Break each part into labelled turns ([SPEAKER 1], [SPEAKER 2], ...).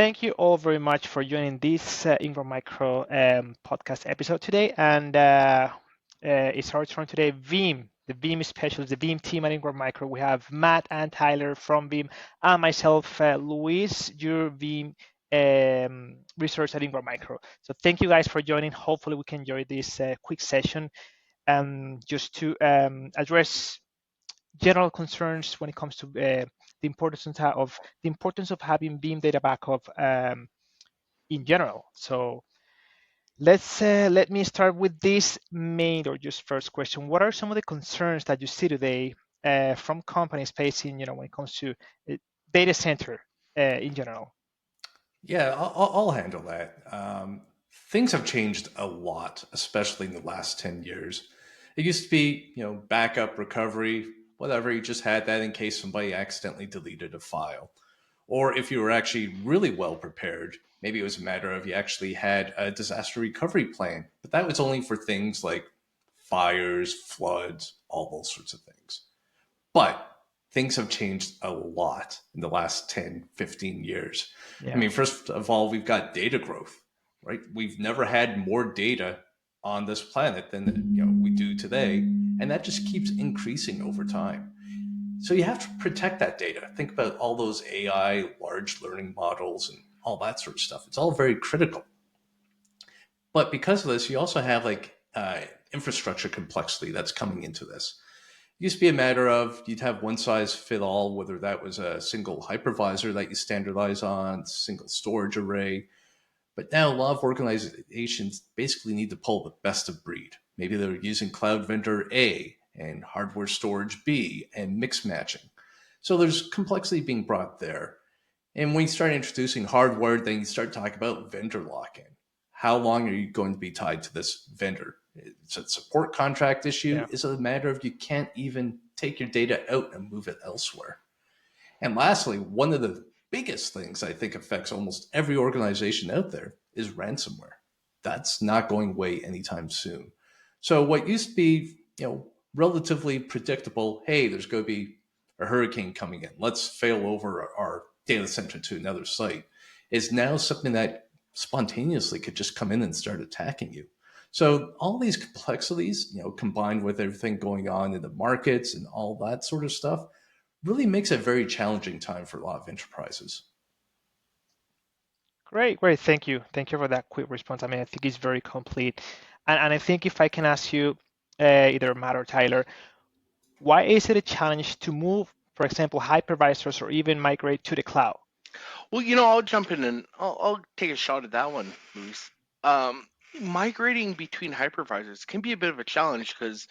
[SPEAKER 1] thank you all very much for joining this Ingram Micro podcast episode today. And it's our turn today. Veeam, the Veeam specialist, the Veeam team at Ingram Micro. We have Matt and Tyler from Veeam, and myself, Luis, your Veeam research at Ingram Micro. So thank you guys for joining. Hopefully, we can enjoy this quick session just to address general concerns when it comes to the importance of having Veeam data backup in general. So let me start with this main or just first question. What are some of the concerns that you see today from companies facing, when it comes to data center in general?
[SPEAKER 2] Yeah, I'll handle that. Things have changed a lot, especially in the last 10 years. It used to be, backup, recovery, whatever. You just had that in case somebody accidentally deleted a file. Or if you were actually really well prepared, maybe it was a matter of you actually had a disaster recovery plan. But that was only for things like fires, floods, all those sorts of things. But things have changed a lot in the last 10, 15 years. I
[SPEAKER 1] Yeah.
[SPEAKER 2] mean, first of all, we've got data growth, right? We've never had more data on this planet than we do today, and that just keeps increasing over time. So you have to protect that data. Think about all those AI, large learning models, and all that sort of stuff. It's all very critical. But because of this, you also have infrastructure complexity that's coming into this. It used to be a matter of you'd have one size fit all, whether that was a single hypervisor that you standardize on, single storage array. But now a lot of organizations basically need to pull the best of breed. Maybe they're using cloud vendor A and hardware storage B and mix matching. So there's complexity being brought there. And when you start introducing hardware, then you start talking about vendor lock-in. How long are you going to be tied to this vendor? Is it a support contract issue?
[SPEAKER 1] Yeah.
[SPEAKER 2] Is it a matter of you can't even take your data out and move it elsewhere? And lastly, one of the biggest things I think affects almost every organization out there is ransomware. That's not going away anytime soon. So what used to be, relatively predictable, hey, there's going to be a hurricane coming in, let's fail over our data center to another site, is now something that spontaneously could just come in and start attacking you. So all these complexities, combined with everything going on in the markets and all that sort of stuff, really makes it a very challenging time for a lot of enterprises.
[SPEAKER 1] Great, great. Thank you. Thank you for that quick response. I mean, I think it's very complete. And I think if I can ask you, either Matt or Tyler, why is it a challenge to move, for example, hypervisors or even migrate to the cloud?
[SPEAKER 3] Well, I'll jump in and I'll take a shot at that one, Luis. Migrating between hypervisors can be a bit of a challenge because,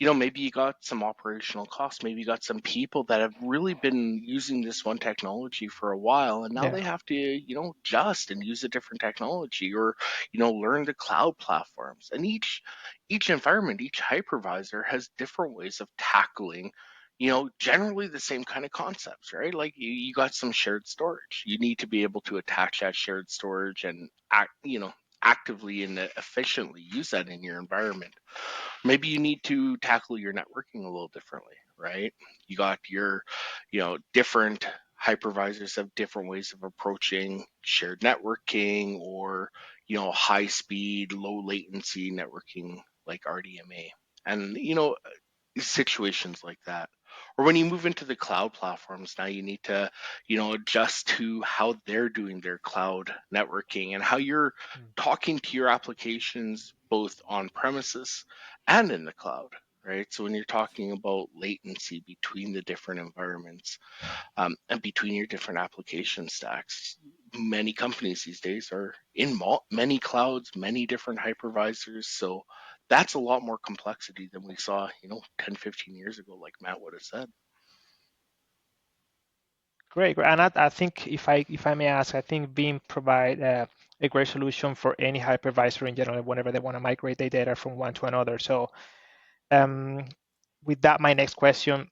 [SPEAKER 3] maybe you got some operational costs, maybe you got some people that have really been using this one technology for a while, and now
[SPEAKER 1] Yeah.
[SPEAKER 3] they have to, adjust and use a different technology or, learn the cloud platforms. And each environment, each hypervisor has different ways of tackling generally the same kind of concepts, right? Like you got some shared storage. You need to be able to attach that shared storage and actively and efficiently use that in your environment. Maybe you need to tackle your networking a little differently, right? You got your, different hypervisors have different ways of approaching shared networking or, high speed, low latency networking like RDMA. And, situations like that. Or when you move into the cloud platforms, now you need to, adjust to how they're doing their cloud networking and how you're
[SPEAKER 1] Mm.
[SPEAKER 3] talking to your applications both on premises and in the cloud, right? So when you're talking about latency between the different environments and between your different application stacks, many companies these days are in many clouds, many different hypervisors. So that's a lot more complexity than we saw, 10, 15 years ago, like Matt would have said.
[SPEAKER 1] Great, great. And I think if I may ask, I think Veeam provide a great solution for any hypervisor in general whenever they want to migrate their data from one to another. So um, with that, my next question,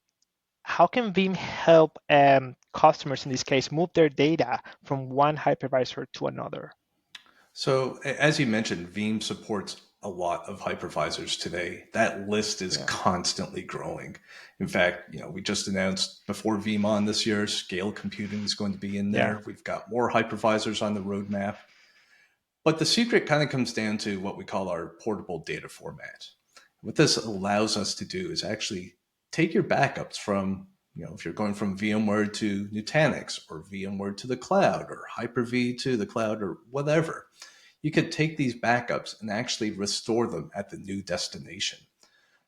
[SPEAKER 1] how can Veeam help customers in this case move their data from one hypervisor to another?
[SPEAKER 2] So as you mentioned, Veeam supports a lot of hypervisors today. That list is
[SPEAKER 1] Yeah.
[SPEAKER 2] constantly growing. In fact, we just announced before Veeam on this year, scale computing is going to be in
[SPEAKER 1] Yeah.
[SPEAKER 2] there. We've got more hypervisors on the roadmap. But the secret kind of comes down to what we call our portable data format. What this allows us to do is actually take your backups from, if you're going from VMware to Nutanix or VMware to the cloud or Hyper-V to the cloud or whatever, you could take these backups and actually restore them at the new destination.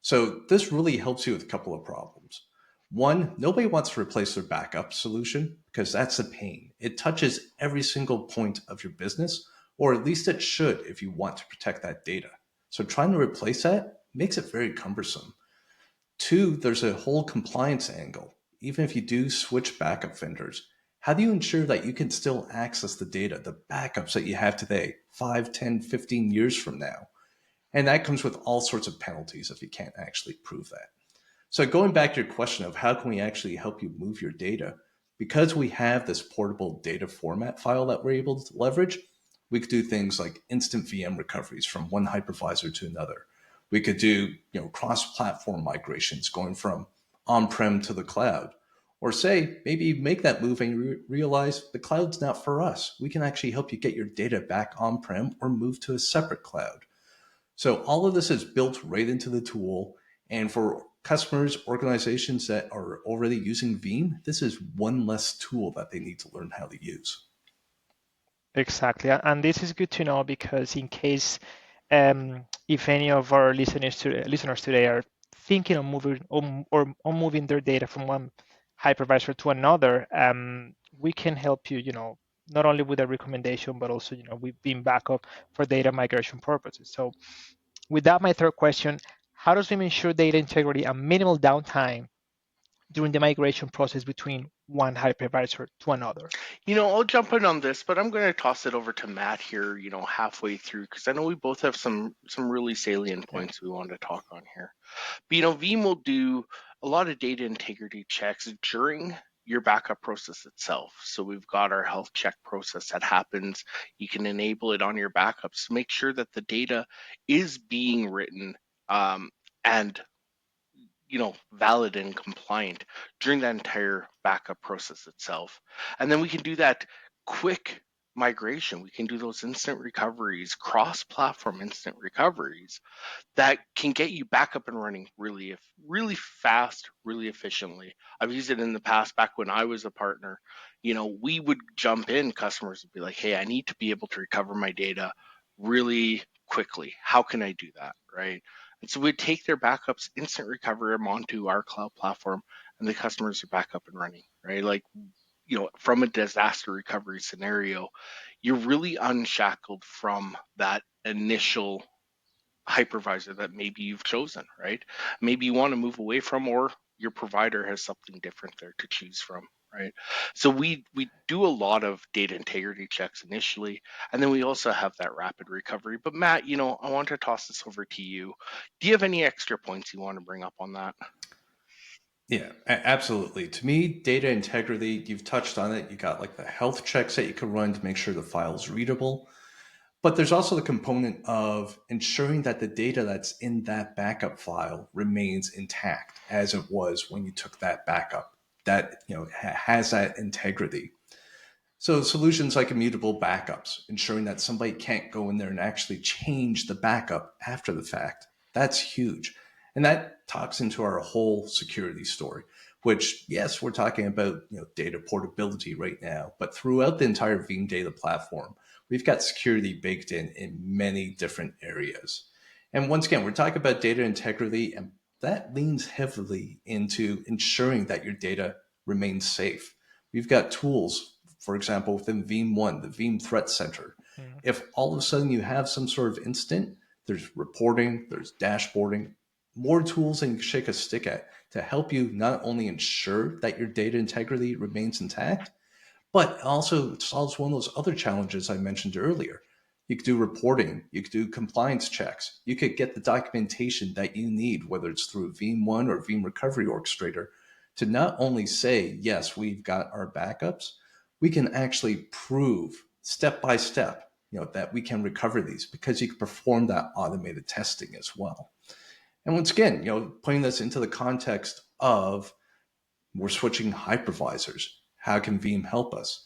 [SPEAKER 2] So this really helps you with a couple of problems. One, nobody wants to replace their backup solution because that's a pain. It touches every single point of your business, or at least it should if you want to protect that data. So trying to replace that makes it very cumbersome. Two, there's a whole compliance angle. Even if you do switch backup vendors, how do you ensure that you can still access the data, the backups that you have today, 5, 10, 15 years from now? And that comes with all sorts of penalties if you can't actually prove that. So going back to your question of how can we actually help you move your data, because we have this portable data format file that we're able to leverage, we could do things like instant VM recoveries from one hypervisor to another. We could do cross-platform migrations going from on-prem to the cloud. Or say, maybe make that move and realize the cloud's not for us. We can actually help you get your data back on-prem or move to a separate cloud. So all of this is built right into the tool. And for customers, organizations that are already using Veeam, this is one less tool that they need to learn how to use.
[SPEAKER 1] Exactly. And this is good to know because in case if any of our listeners today are thinking of moving or on moving their data from one hypervisor to another, we can help you, not only with a recommendation, but also, with Beam backup for data migration purposes. So with that, my third question, how does Veeam ensure data integrity and minimal downtime during the migration process between one hypervisor to another?
[SPEAKER 3] I'll jump in on this, but I'm going to toss it over to Matt here, halfway through, because I know we both have some really salient
[SPEAKER 1] Yeah.
[SPEAKER 3] points we want to talk on here. But, Veeam will do a lot of data integrity checks during your backup process itself. So we've got our health check process that happens. You can enable it on your backups to make sure that the data is being written and valid and compliant during that entire backup process itself. And then we can do that quick migration. We can do those instant recoveries, cross-platform instant recoveries that can get you back up and running really fast, really efficiently. I've used it in the past back when I was a partner. We would jump in, customers would be like, hey, I need to be able to recover my data really quickly. How can I do that? Right. And so we'd take their backups, instant recover them onto our cloud platform, and the customers are back up and running, right? Like, from a disaster recovery scenario, you're really unshackled from that initial hypervisor that maybe you've chosen, right? Maybe you want to move away from, or your provider has something different there to choose from, right? So we do a lot of data integrity checks initially, and then we also have that rapid recovery. But Matt, I want to toss this over to you. Do you have any extra points you want to bring up on that?
[SPEAKER 2] Yeah, absolutely. To me, data integrity, you've touched on it. You got like the health checks that you can run to make sure the file is readable. But there's also the component of ensuring that the data that's in that backup file remains intact as it was when you took that backup. That has that integrity. So solutions like immutable backups, ensuring that somebody can't go in there and actually change the backup after the fact. That's huge. And that talks into our whole security story, which yes, we're talking about data portability right now, but throughout the entire Veeam data platform, we've got security baked in many different areas. And once again, we're talking about data integrity, and that leans heavily into ensuring that your data remains safe. We've got tools, for example, within Veeam 1, the Veeam Threat Center.
[SPEAKER 1] Mhm.
[SPEAKER 2] If all of a sudden you have some sort of incident, there's reporting, there's dashboarding, more tools than you can shake a stick at to help you not only ensure that your data integrity remains intact, but also it solves one of those other challenges I mentioned earlier. You could do reporting, you could do compliance checks, you could get the documentation that you need, whether it's through Veeam 1 or Veeam Recovery Orchestrator, to not only say, yes, we've got our backups, we can actually prove step by step. that we can recover these because you can perform that automated testing as well. And once again, putting this into the context of we're switching hypervisors. How can Veeam help us?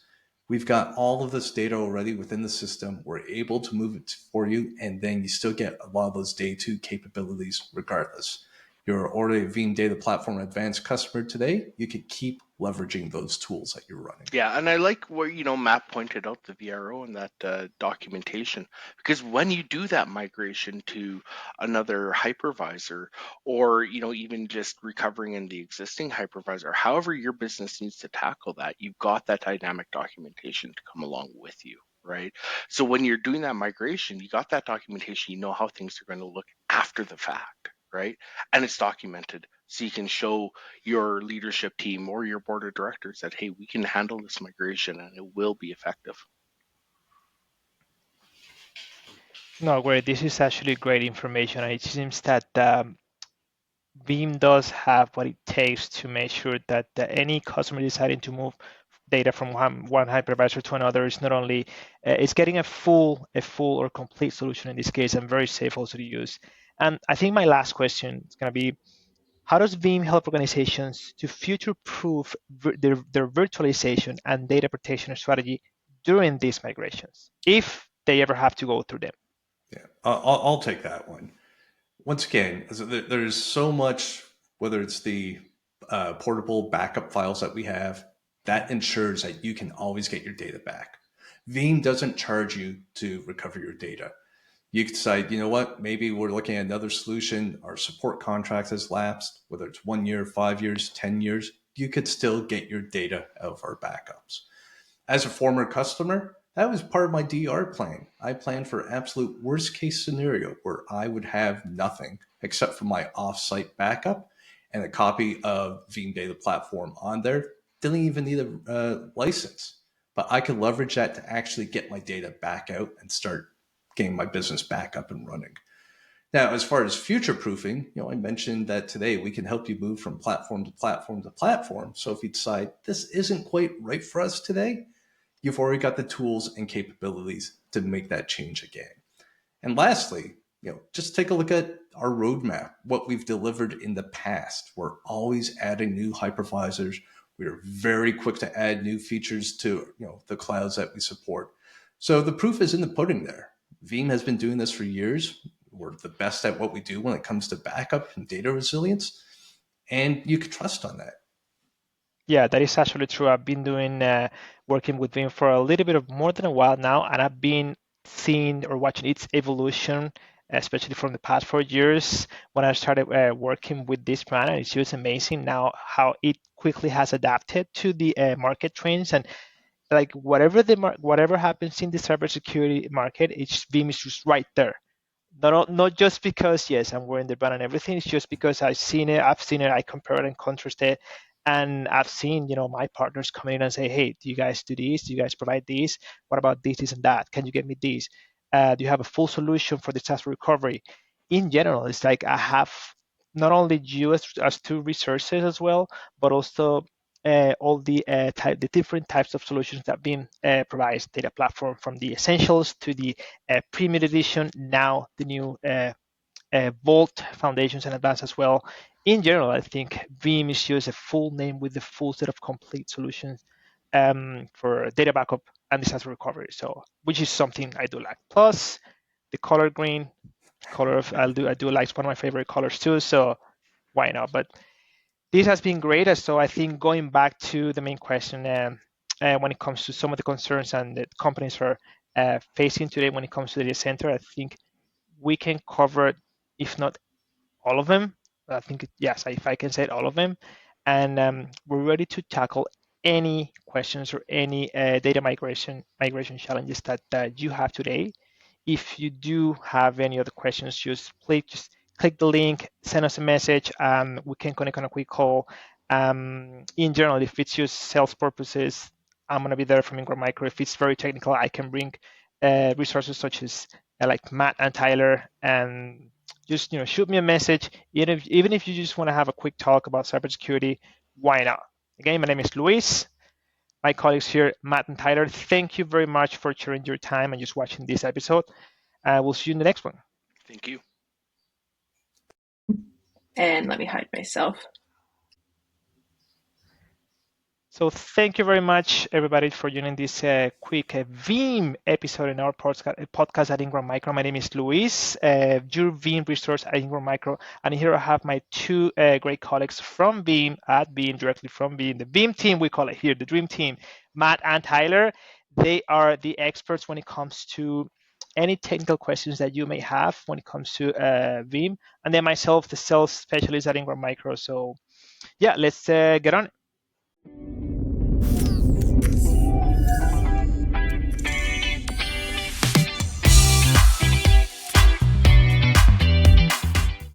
[SPEAKER 2] We've got all of this data already within the system. We're able to move it for you, and then you still get a lot of those day two capabilities regardless. You're already a Veeam Data Platform Advanced customer today. You can keep leveraging those tools that you're running.
[SPEAKER 3] Yeah, and I like where Matt pointed out the VRO and that documentation, because when you do that migration to another hypervisor, or even just recovering in the existing hypervisor, however your business needs to tackle that, you've got that dynamic documentation to come along with you, right? So when you're doing that migration, you got that documentation, you know how things are going to look after the fact, right? And it's documented, so you can show your leadership team or your board of directors that, hey, we can handle this migration and it will be effective.
[SPEAKER 1] No, great. This is actually great information, and it seems that Veeam does have what it takes to make sure that any customer deciding to move data from one hypervisor to another is not only it's getting a full or complete solution in this case, and very safe also to use. And I think my last question is going to be, how does Veeam help organizations to future-proof their virtualization and data protection strategy during these migrations, if they ever have to go through them?
[SPEAKER 2] Yeah, I'll take that one. Once again, there's so much, whether it's the portable backup files that we have, that ensures that you can always get your data back. Veeam doesn't charge you to recover your data. You could decide, you know what, maybe we're looking at another solution. Our support contract has lapsed, whether it's 1 year, 5 years, 10 years, you could still get your data out of our backups. As a former customer, that was part of my DR plan. I planned for absolute worst case scenario where I would have nothing except for my offsite backup and a copy of Veeam Data Platform on there. Didn't even need a license, but I could leverage that to actually get my data back out and start getting my business back up and running. Now, as far as future proofing, I mentioned that today we can help you move from platform to platform to platform. So if you decide this isn't quite right for us today, you've already got the tools and capabilities to make that change again. And lastly, just take a look at our roadmap, what we've delivered in the past. We're always adding new hypervisors. We're very quick to add new features to the clouds that we support. So the proof is in the pudding there. Veeam has been doing this for years. We're the best at what we do when it comes to backup and data resilience, and you can trust on that.
[SPEAKER 1] Yeah, that is actually true. I've been doing working with Vim for a little bit of more than a while now, and I've been seeing or watching its evolution, especially from the past 4 years when I started working with this brand. And it's just amazing now how it quickly has adapted to the market trends, and like whatever happens in the cybersecurity market, it's Vim is just right there. Not just because yes, I'm wearing the brand and everything. It's just because I've seen it, I compare it and contrast it, and I've seen my partners come in and say, hey, do you guys do this? Do you guys provide this? What about this and that? Can you get me this? Do you have a full solution for disaster recovery? In general, it's like I have not only you as two resources as well, but also all the different types of solutions that Beam provides, data platform from the essentials to the premium edition, now the new Vault Foundations and Advanced as well. In general, I think Veeam is just a full name with the full set of complete solutions for data backup and disaster recovery. So, which is something I do like. Plus, the color green, color of I do like, it's one of my favorite colors too. So why not? But this has been great. So I think going back to the main question, when it comes to some of the concerns and the companies are facing today when it comes to the data center, I think we can cover, if not all of them. I think, yes, if I can say it, all of them. And we're ready to tackle any questions or any data migration challenges that you have today. If you do have any other questions, just click the link, send us a message, and we can connect on a quick call. In general, if it's just sales purposes, I'm going to be there from Ingram Micro. If it's very technical, I can bring resources such as like Matt and Tyler, and just shoot me a message. Even if you just want to have a quick talk about cybersecurity, why not? Again, my name is Luis. my colleagues here, Matt and Tyler. Thank you very much for sharing your time and just watching this episode. We'll see you in the next one.
[SPEAKER 3] Thank you.
[SPEAKER 4] And let me hide myself.
[SPEAKER 1] So thank you very much, everybody, for joining this quick Veeam episode in our podcast at Ingram Micro. My name is Luis, your Veeam resource at Ingram Micro. And here I have my two great colleagues from Veeam, at Veeam, directly from Veeam, the Veeam team, we call it here, the Dream Team, Matt and Tyler. They are the experts when it comes to any technical questions that you may have when it comes to Veeam. And then myself, the sales specialist at Ingram Micro. So yeah, let's get on it.